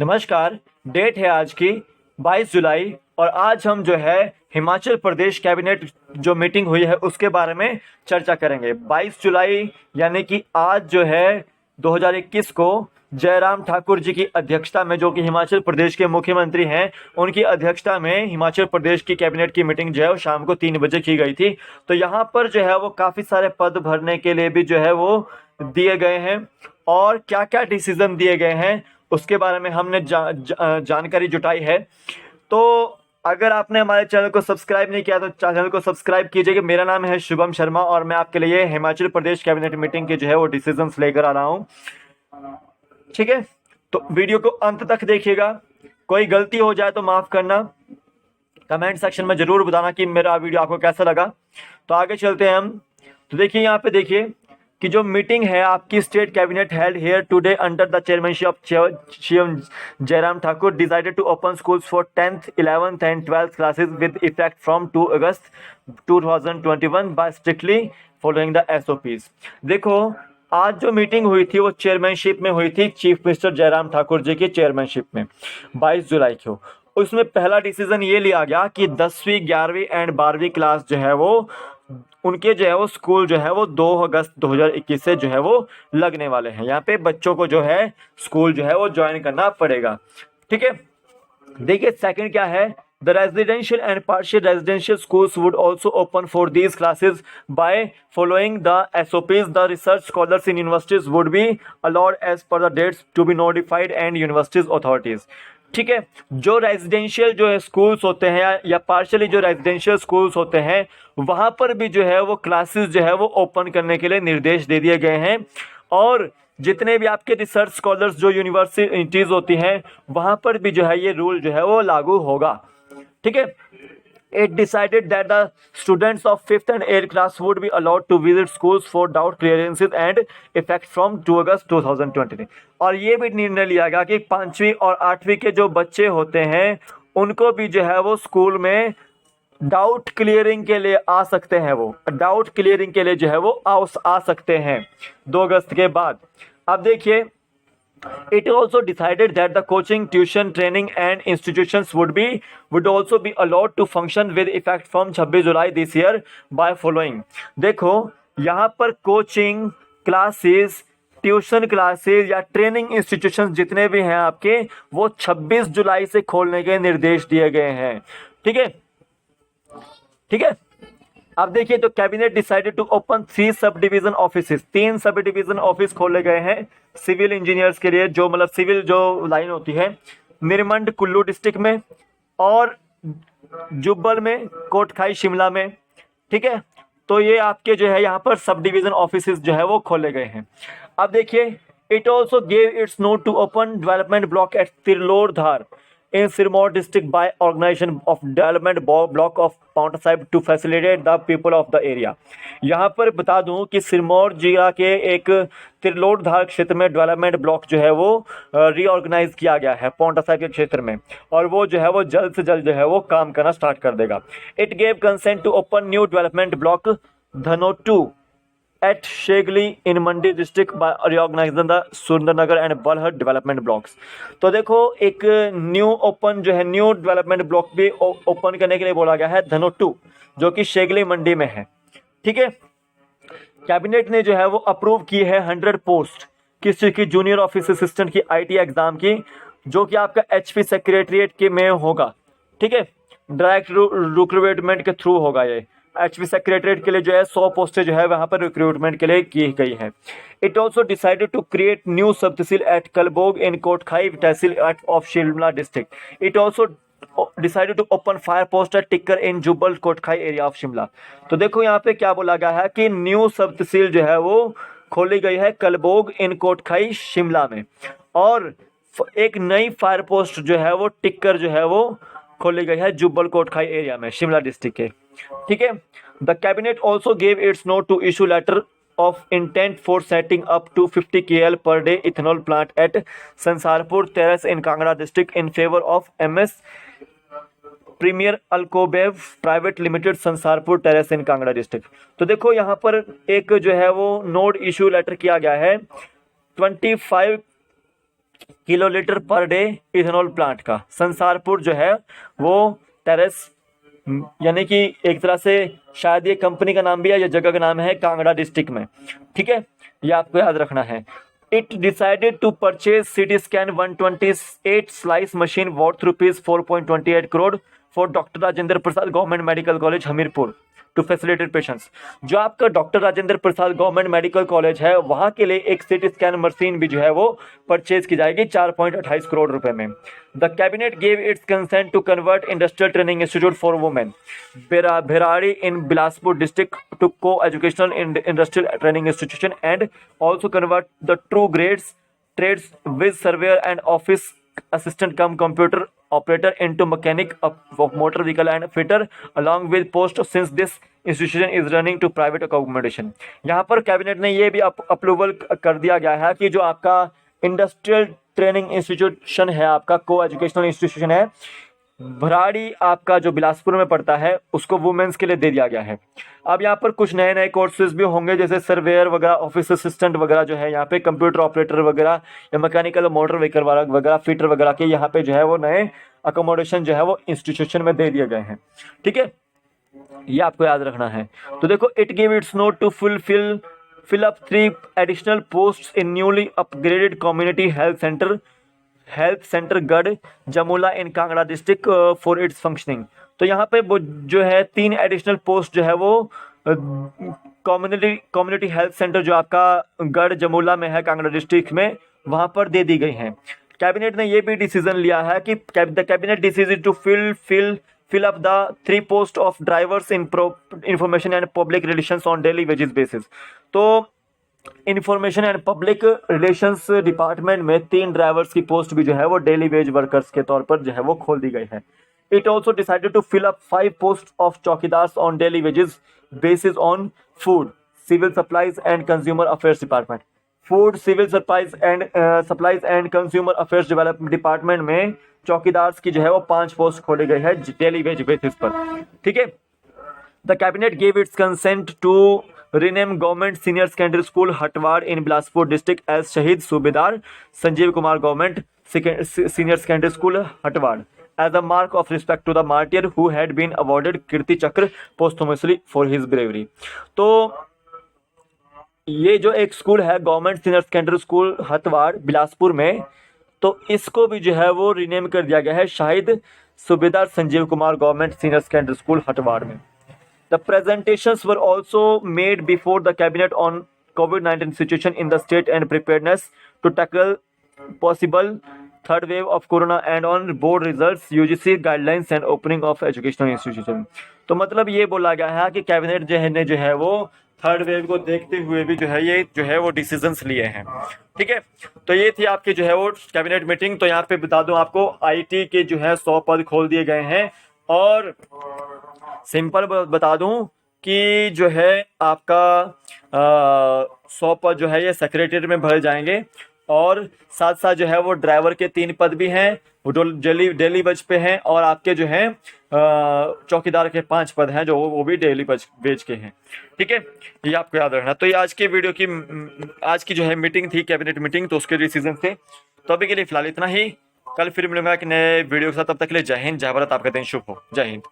नमस्कार। डेट है आज की 22 जुलाई और आज हम जो है हिमाचल प्रदेश कैबिनेट जो मीटिंग हुई है उसके बारे में चर्चा करेंगे। 22 जुलाई यानी कि आज जो है 2021 को जयराम ठाकुर जी की अध्यक्षता में, जो कि हिमाचल प्रदेश के मुख्यमंत्री हैं, उनकी अध्यक्षता में हिमाचल प्रदेश की कैबिनेट की मीटिंग जो है वो शाम को 3 बजे की गई थी। तो यहाँ पर जो है वो काफ़ी सारे पद भरने के लिए भी जो है वो दिए गए हैं और क्या क्या डिसीजन दिए गए हैं उसके बारे में हमने जानकारी जुटाई है। तो अगर आपने हमारे चैनल को सब्सक्राइब नहीं किया तो चैनल को सब्सक्राइब कीजिएगा। मेरा नाम है शुभम शर्मा और मैं आपके लिए हिमाचल प्रदेश कैबिनेट मीटिंग के जो है वो डिसीजंस लेकर आ रहा हूँ। ठीक है, तो वीडियो को अंत तक देखिएगा। कोई गलती हो जाए तो माफ़ करना। कमेंट सेक्शन में ज़रूर बताना कि मेरा वीडियो आपको कैसा लगा। तो आगे चलते हैं हम। तो देखिए, यहाँ पे देखिए कि जो मीटिंग है आपकी state cabinet held here today under the chairmanship of CM Jairam Thakur decided to open schools for 10th 11th and 12th classes with effect from 2 August 2021 by strictly following the SOPs. देखो, आज जो मीटिंग हुई थी वो chairmanship में हुई थी, chief minister Jairam Thakur ji की चेयरमैनशिप में 22 जुलाई को। उसमें पहला डिसीजन ये लिया गया कि 10वीं 11वीं एंड 12वीं क्लास जो है वो उनके जो है वो स्कूल जो है वो 2 अगस्त 2021 से जो है वो लगने वाले हैं। यहाँ पे बच्चों को जो है स्कूल जो है वो ज्वाइन करना पड़ेगा। ठीक है, देखिए सेकंड क्या है, the residential and partial residential schools would also open for these classes by following the SOPs. The research scholars in universities would be allowed as per the dates to be notified and universities authorities. ठीक है, जो residential जो है schools होते हैं या partially जो residential schools होते हैं वहाँ पर भी जो है वो क्लासेस जो है वो ओपन करने के लिए निर्देश दे दिए गए हैं। और जितने भी आपके रिसर्च स्कॉलर्स जो यूनिवर्सिटीज़ होती हैं वहाँ पर भी जो है ये रूल जो है वो लागू होगा। ठीक है, it decided that the students of 5th and 8th class would be allowed to visit schools for doubt clearances and effect from 2 अगस्त 2020। और ये भी निर्णय लिया गया कि 5वीं और 8वीं के जो बच्चे होते हैं उनको भी जो है वो स्कूल में डाउट क्लियरिंग के लिए आ सकते हैं। वो डाउट क्लियरिंग के लिए जो है वो आ सकते हैं 2 अगस्त के बाद। अब देखिए, it also decided that the coaching, tuition, training and institutions would also be allowed to function with effect from 26 July this year by following। देखो, यहाँ पर कोचिंग क्लासेस, ट्यूशन क्लासेस या ट्रेनिंग इंस्टीट्यूशंस जितने भी हैं आपके वो 26 जुलाई से खोलने के निर्देश दिए गए हैं। ठीक है, ठीक है। अब देखिए, तो cabinet decided to open 3 sub division offices. 3 sub division office खोले गए हैं सिविल इंजीनियर्स के लिए, जो मतलब सिविल जो लाइन होती है निरमंड कुल्लू डिस्ट्रिक्ट में और जुब्बल में, कोटखाई शिमला में। ठीक है, तो ये आपके जो है यहाँ पर सब डिवीजन ऑफिसेस जो है वो खोले गए हैं। अब देखिए, it also gave its note to open development block at Tirlor Dhar in Sirmaur district by organization of development block of Paonta Sahib to facilitate the people of the area। यहाँ पर बता दूं कि सिरमौर जिला के एक तिरलोट धार क्षेत्र में डेवलपमेंट ब्लॉक जो है वो रीऑर्गेनाइज किया गया है पाउंटा साहिब के क्षेत्र में, और वो जो है वो जल्द से जल्द जो है वो काम करना स्टार्ट कर देगा। It gave consent to open new development block Dhanotu at Shegli in Mandi district by reorganizing the Sundernagar and Balhat development blocks. तो देखो, एक न्यू ओपन जो है न्यू डेवलपमेंट ब्लॉक भी ओपन करने के लिए बोला गया है धनोटू, जो कि शेगली मंडी में है। ठीक है, कैबिनेट ने जो है वो अप्रूव की है 100 पोस्ट किस चीज़ की, जूनियर ऑफिस असिस्टेंट की आईटी एग्जाम की, जो कि आपका एचपी सेक्रेटरिएट के में होगा। ठीक है, डायरेक्ट रिक्रूटमेंट के थ्रू होगा। ये एचपी सेक्रेटरिएट के लिए जो है 100 पोस्टें जो है वहाँ पर रिक्रूटमेंट के लिए की गई है। It also decided to create new sub tehsil at Kalbog in Kotkhai tehsil of Shimla district. It also decided to open fire post at Tikkar in Jubbal Kotkhai area of Shimla. तो देखो, यहाँ पे क्या बोला गया है कि न्यू सब तहसील जो है वो खोली गई है कलबोग इन कोटखाई शिमला में, और एक नई फायर पोस्ट जो है वो टिक्कर जो है वो खोली गई है जुब्बल कोटखाई एरिया में शिमला डिस्ट्रिक्ट के। ठीक है, the cabinet also gave its note to issue letter of intent for setting up to 50 KL per day ethanol plant at Sansarpur terrace in Kangra district in favour of MS premier Alcobev private limited Sansarpur terrace in Kangra district. तो देखो, यहाँ पर एक जो है वो note issue letter किया गया है 25 किलोलीटर पर डे इथेनॉल प्लांट का। संसारपुर जो है वो टेरेस, यानी कि एक तरह से शायद ये कंपनी का नाम भी है, ये जगह का नाम है, कांगड़ा डिस्ट्रिक्ट में। ठीक है, ये आपको याद रखना है। It decided to purchase CT scan 128 slice machine worth rupees 4.28 crore for doctor Rajendra Prasad government medical college Hamirpur to facilitate patients. जो आपका doctor Rajendra Prasad government medical college है, वहां के लिए एक सीटी स्कैन मशीन भी जो है वो परचेज की जाएगी 4.28 करोड़ रुपए में। The cabinet gave its consent to convert industrial training institute for women Bhiradi in Bilaspur district to coeducational industrial training institution and also convert the two grades trades with surveyor and office assistant cum computer operator into mechanic of motor vehicle and fitter along with post since this institution is running to private accommodation। यहाँ पर cabinet ने ये भी approval कर दिया गया है कि जो आपका इंडस्ट्रियल ट्रेनिंग इंस्टीट्यूशन है, आपका को एजुकेशनल इंस्टीट्यूशन है भराड़ी, आपका जो बिलासपुर में पड़ता है, उसको वुमेन्स के लिए दे दिया गया है। अब यहाँ पर कुछ नए नए कोर्सेज भी होंगे, जैसे सर्वेयर वगैरह, ऑफिस असिस्टेंट वगैरह जो है यहाँ पे, कंप्यूटर ऑपरेटर वगैरह या मैकेनिकल मोटर व्हीकल वगैरह, फिटर वगैरह के यहाँ पे जो है वो नए अकोमोडेशन जो है वो इंस्टीट्यूशन में दे दिए गए हैं। ठीक है, ये आपको याद रखना है। तो देखो, it give its note to fill up 3 additional posts in newly upgraded community health center Garh Jamula in Kangra district for its functioning. तो यहाँ पे वो जो है 3 एडिशनल पोस्ट जो है वो कम्युनिटी हेल्थ सेंटर जो आपका गढ़ जमुला में है कांगड़ा डिस्ट्रिक्ट में, वहां पर दे दी गई हैं। कैबिनेट ने ये भी डिसीजन लिया है कि the cabinet decision to fill up the 3 posts of drivers in information and public relations on daily wages basis। तो information and public relations department में 3 ड्राइवर्स की पोस्ट भी जो है वो डेली वेज वर्कर्स के तौर पर जो है वो खोल दी गई है। It also decided to fill up 5 post of chowkidars on daily wages basis on food civil supplies and consumer affairs department. Food civil supplies and consumer affairs development department में चौकीदार्स की जो है वो 5 पोस्ट खोली गई है डेली वेज बेसिस पर। ठीक है, the cabinet gave its consent to rename government senior secondary school Hatwar in Bilaspur district as Shaheed सूबेदार Sanjeev Kumar government senior secondary school Hatwar as a mark of respect to the martyr who had been awarded Kirti Chakra posthumously for his bravery. तो ये जो एक school है government senior secondary school Hatwar Bilaspur में, तो इसको भी जो है वो रीनेम कर दिया गया है शहीद सूबेदार Sanjeev Kumar government senior secondary school Hatwar में। The presentations were also made before the cabinet on COVID-19 situation in the state and preparedness to tackle possible third wave of corona and on board results, UGC guidelines and opening of educational institution। तो मतलब ये बोला गया है कि cabinet जो है वो थर्ड वेव को देखते हुए भी जो है वो डिसीजंस लिए हैं। ठीक है, तो ये थी आपकी जो है वो कैबिनेट मीटिंग। तो यहाँ पे बता दूं आपको, IT के जो है 100 पद खोल दिए गए हैं और सिंपल बता दूं कि जो है आपका 100 पद जो है ये सेक्रेटरी में भर जाएंगे और साथ साथ जो है वो ड्राइवर के 3 पद भी हैं, वो डेली वेज पे हैं, और आपके जो हैं चौकीदार के 5 पद हैं जो वो भी डेली वेज के हैं। ठीक है, ये आपको याद रखना। तो ये आज की जो है मीटिंग थी, कैबिनेट मीटिंग, तो उसके डिसीजन थे। तो अभी के लिए फिलहाल इतना ही। कल फिर मिलूंगा एक नए वीडियो के साथ, तब तक के लिए जय हिंद, जय भारत, आपका दिन शुभ हो। जय हिंद।